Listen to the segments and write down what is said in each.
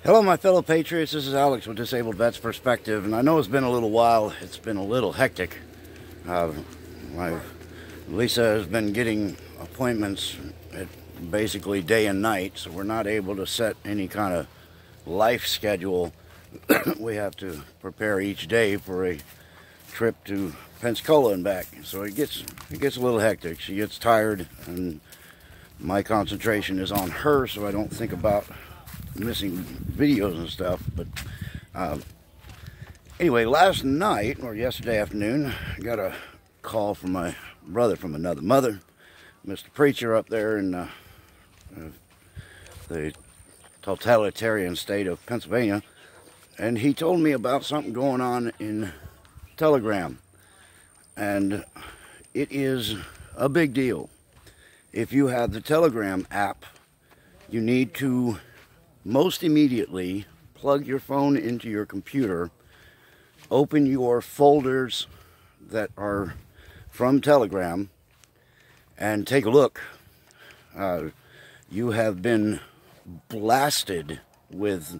Hello, my fellow patriots. This is Alex with Disabled Vets Perspective, and I know it's been a little while. It's been a little hectic. Lisa has been getting appointments at basically day and night, so we're not able to set any kind of life schedule. We have to prepare each day for a trip to Pensacola and back, so it gets a little hectic. She gets tired, and my concentration is on her, so I don't think about missing videos and stuff. But anyway, last night or yesterday afternoon, I got a call from my brother from another mother, Mr. Preacher up there in the totalitarian state of Pennsylvania, and he told me about something going on in Telegram, and it is a big deal. If you have the Telegram app, you need to most immediately plug your phone into your computer, open your folders that are from Telegram, and take a look. You have been blasted with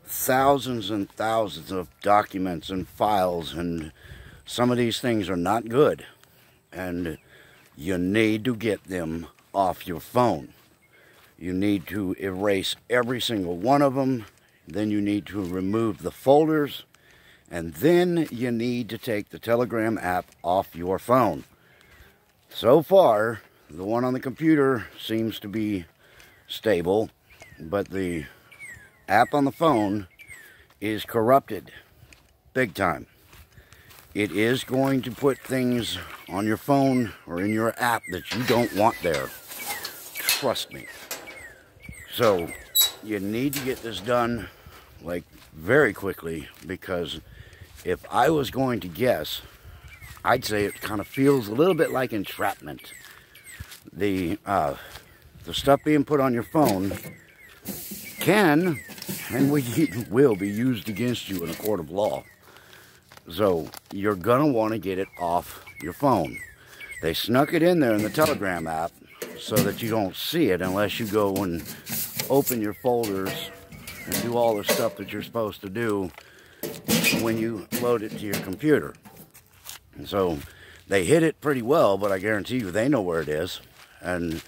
thousands and thousands of documents and files, and some of these things are not good, and you need to get them off your phone. You need to erase every single one of them. Then you need to remove the folders. And then you need to take the Telegram app off your phone. So far, the one on the computer seems to be stable, but the app on the phone is corrupted big time. It is going to put things on your phone or in your app that you don't want there. Trust me. So you need to get this done like very quickly, because if I was going to guess, I'd say it kind of feels a little bit like entrapment. The stuff being put on your phone can and will be used against you in a court of law. So you're gonna want to get it off your phone. They snuck it in there in the Telegram app so that you don't see it unless you go and open your folders and do all the stuff that you're supposed to do when you load it to your computer. And so they hid it pretty well, but I guarantee you they know where it is. And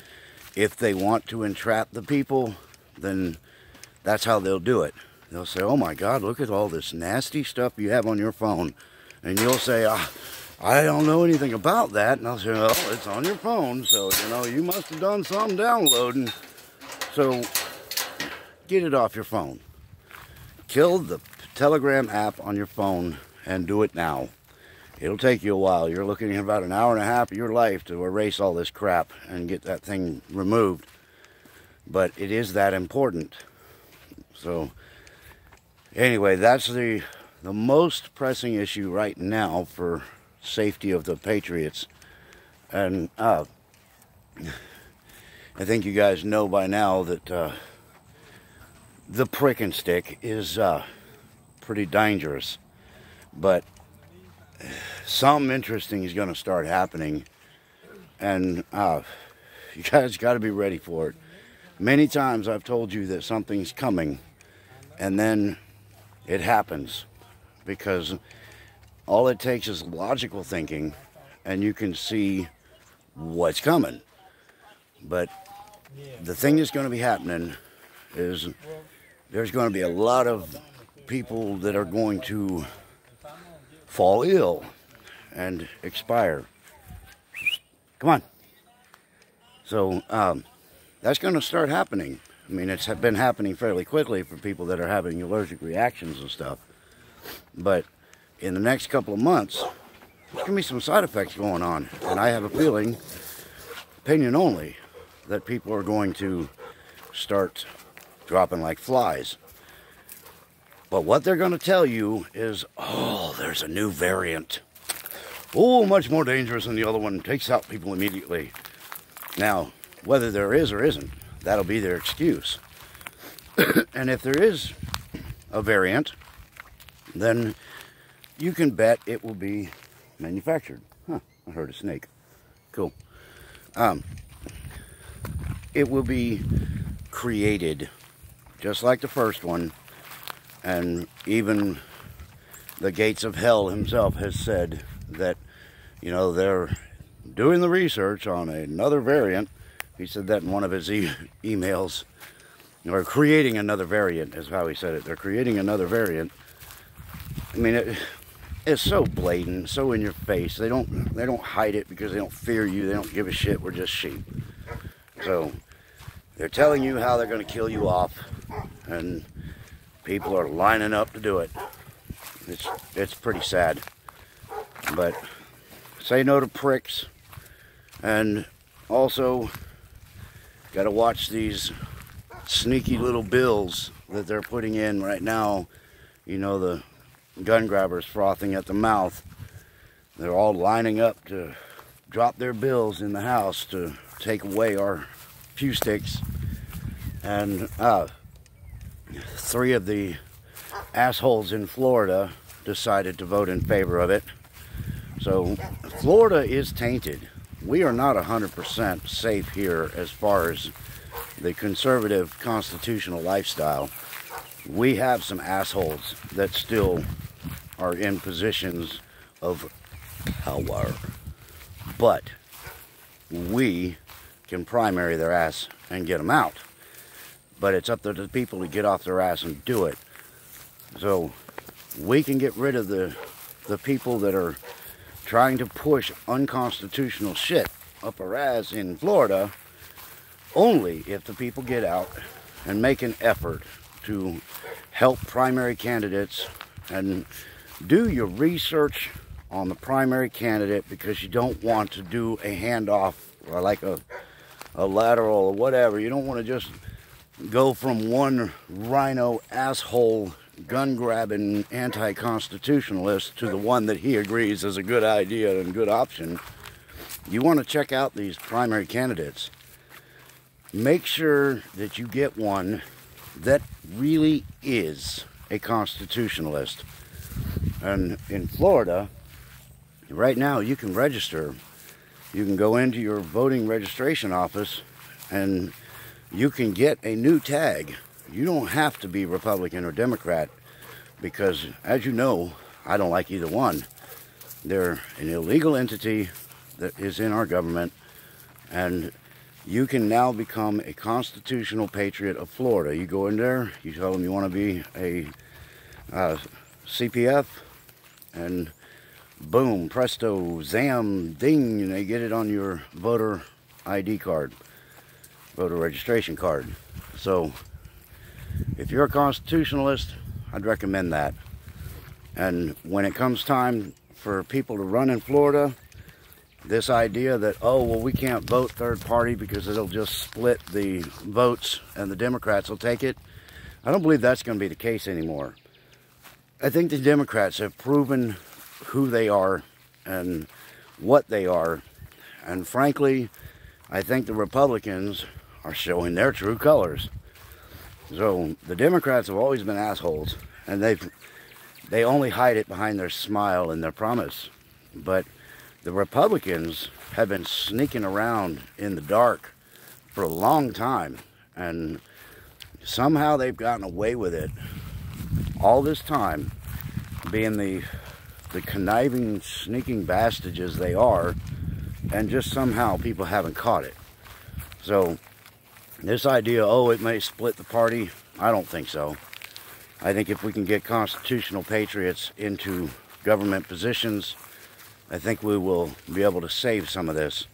if they want to entrap the people, then that's how they'll do it. They'll say, "Oh my God, look at all this nasty stuff you have on your phone." And you'll say, "I don't know anything about that." And I'll say, "Well, it's on your phone, so, you must have done some downloading." So get it off your phone. Kill the Telegram app on your phone and do it now. It'll take you a while. You're looking at about an hour and a half of your life to erase all this crap and get that thing removed. But it is that important. So anyway, that's the most pressing issue right now for safety of the patriots. And I think you guys know by now that the prick and stick is pretty dangerous. But something interesting is going to start happening, and you guys got to be ready for it. Many times I've told you that something's coming, and then it happens, because all it takes is logical thinking, and you can see what's coming. But the thing that's going to be happening is there's going to be a lot of people that are going to fall ill and expire. Come on. So that's going to start happening. I mean, it's been happening fairly quickly for people that are having allergic reactions and stuff. But in the next couple of months, there's going to be some side effects going on. And I have a feeling, opinion only, that people are going to start dropping like flies. But what they're going to tell you is, "Oh, there's a new variant. Oh, much more dangerous than the other one. Takes out people immediately." Now, whether there is or isn't, that'll be their excuse. And if there is a variant, then you can bet it will be manufactured. Huh, I heard a snake. Cool. It will be created just like the first one, And even the gates of hell himself has said that, you know, they're doing the research on another variant. He said that in one of his emails. Or creating another variant is how he said it. They're creating another variant. I mean, it's so blatant, so in your face. They don't hide it because they don't fear you. They don't give a shit. We're just sheep. So they're telling you how they're going to kill you off, and people are lining up to do it. It's pretty sad. But say no to pricks, and also got to watch these sneaky little bills that they're putting in right now. You know, the gun grabbers frothing at the mouth. They're all lining up to drop their bills in the House to take away our pew sticks. And 3 of the assholes in Florida decided to vote in favor of it. So Florida is tainted. We are not 100% safe here as far as the conservative constitutional lifestyle. We have some assholes that still are in positions of power, but we can primary their ass and get them out. But it's up to the people to get off their ass and do it. So we can get rid of the people that are trying to push unconstitutional shit up our ass in Florida only if the people get out and make an effort to help primary candidates and do your research on the primary candidate, because you don't want to do a handoff or like a lateral or whatever. You don't want to just go from one rhino asshole gun grabbing anti-constitutionalist to the one that he agrees is a good idea and good option. You want to check out these primary candidates. Make sure that you get one that really is a constitutionalist. And in Florida, right now you can register. You can go into your voting registration office and you can get a new tag. You don't have to be Republican or Democrat, because as you know, I don't like either one. They're an illegal entity that is in our government, and you can now become a constitutional patriot of Florida. You go in there, you tell them you want to be a CPF, and boom, presto, zam, ding, and they get it on your voter ID card, voter registration card. So if you're a constitutionalist, I'd recommend that. And when it comes time for people to run in Florida, this idea that, oh, well, we can't vote third party because it'll just split the votes and the Democrats will take it, I don't believe that's going to be the case anymore. I think the Democrats have proven who they are and what they are. And frankly, I think the Republicans are showing their true colors. So the Democrats have always been assholes, and they only hide it behind their smile and their promise. But the Republicans have been sneaking around in the dark for a long time, and somehow they've gotten away with it all this time, being the conniving, sneaking bastages they are, and just somehow people haven't caught it. So this idea, oh, it may split the party, I don't think so. I think if we can get constitutional patriots into government positions, I think we will be able to save some of this.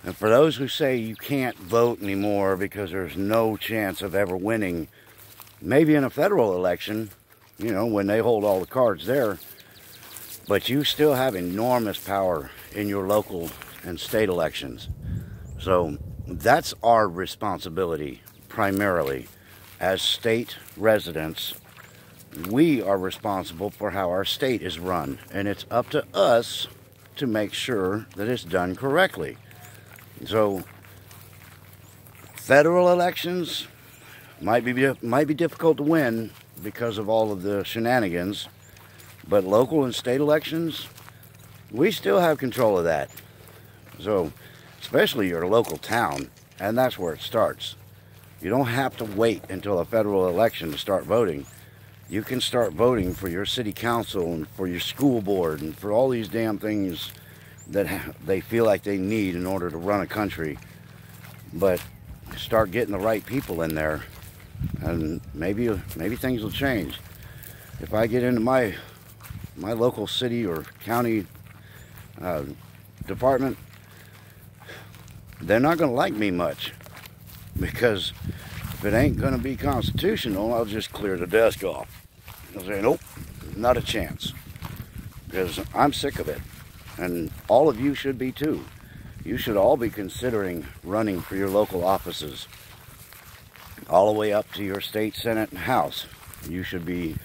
And for those who say you can't vote anymore because there's no chance of ever winning, maybe in a federal election, you know, when they hold all the cards there, but you still have enormous power in your local and state elections. So that's our responsibility primarily. As state residents, we are responsible for how our state is run, and it's up to us to make sure that it's done correctly. So federal elections might be difficult to win because of all of the shenanigans, but local and state elections, we still have control of that. So especially your local town, and that's where it starts. You don't have to wait until a federal election to start voting. you can start voting for your city council and for your school board and for all these damn things that they feel like they need in order to run a country. But start getting the right people in there, and maybe things will change. If I get into my local city or county department, they're not going to like me much, because if it ain't going to be constitutional, I'll just clear the desk off. I'll say, nope, not a chance, because I'm sick of it, and all of you should be too. You should all be considering running for your local offices, all the way up to your state senate and house. You should be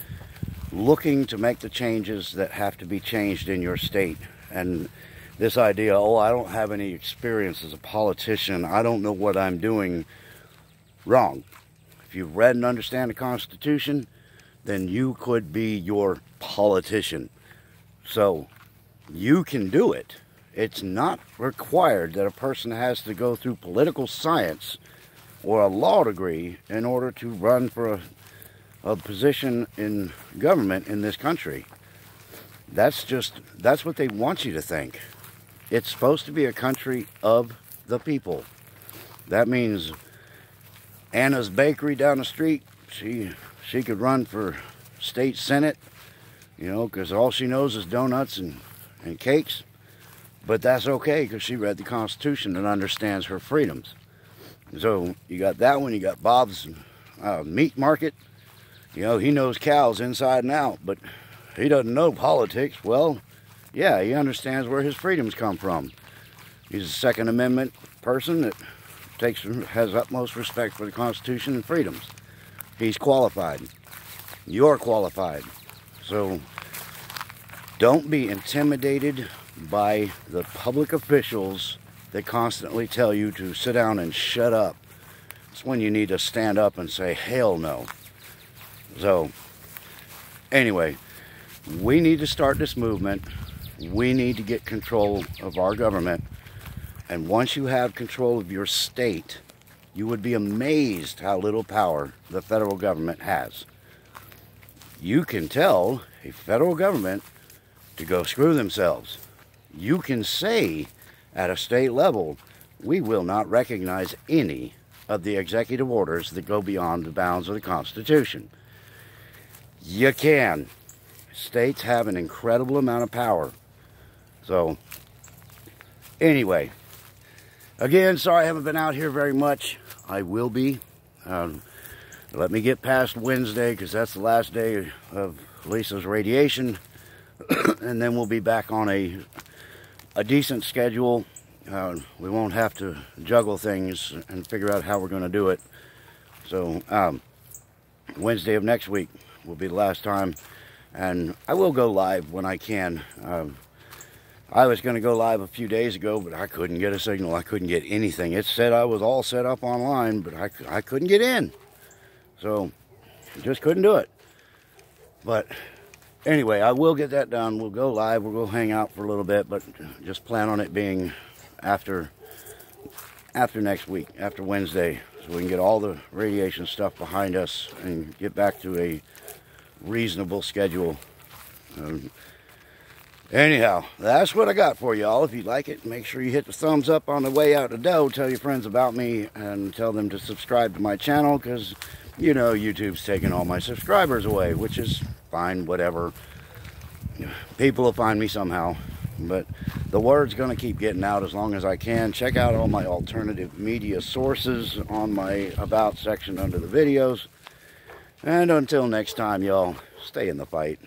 looking to make the changes that have to be changed in your state. And this idea, oh, I don't have any experience as a politician, I don't know what I'm doing, wrong. If you've read and understand the Constitution, then you could be your politician. So you can do it. It's not required that a person has to go through political science or a law degree in order to run for a position in government in this country. That's what they want you to think. It's supposed to be a country of the people. That means Anna's Bakery down the street, she could run for state senate, you know, because all she knows is donuts and cakes. But that's okay, because she read the Constitution and understands her freedoms. So you got that one. You got Bob's meat market. You know, he knows cows inside and out, but he doesn't know politics. Well, yeah, he understands where his freedoms come from. He's a Second Amendment person that has utmost respect for the Constitution and freedoms. He's qualified. You're qualified. So don't be intimidated by the public officials that constantly tell you to sit down and shut up. It's when you need to stand up and say, hell no. So, anyway, we need to start this movement. We need to get control of our government. And once you have control of your state, you would be amazed how little power the federal government has. You can tell a federal government to go screw themselves. You can say at a state level, we will not recognize any of the executive orders that go beyond the bounds of the Constitution. You can. States have an incredible amount of power. So, anyway, again, sorry I haven't been out here very much. I will be. Let me get past Wednesday, because that's the last day of Lisa's radiation. And then we'll be back on a decent schedule. We won't have to juggle things and figure out how we're going to do it. So Wednesday of next week will be the last time, and I will go live when I can. I was going to go live a few days ago, but I couldn't get a signal. I couldn't get anything. It said I was all set up online, but I couldn't get in. So just couldn't do it. But anyway, I will get that done. We'll go live. We'll go hang out for a little bit, but just plan on it being after next week, after Wednesday, so we can get all the radiation stuff behind us and get back to a reasonable schedule. Anyhow, that's what I got for y'all. If you like it, make sure you hit the thumbs up on the way out the door. Tell your friends about me and tell them to subscribe to my channel, because, you know, YouTube's taking all my subscribers away, which is fine, whatever. People will find me somehow. But the word's going to keep getting out as long as I can. Check out all my alternative media sources on my About section under the videos. And until next time, y'all, stay in the fight.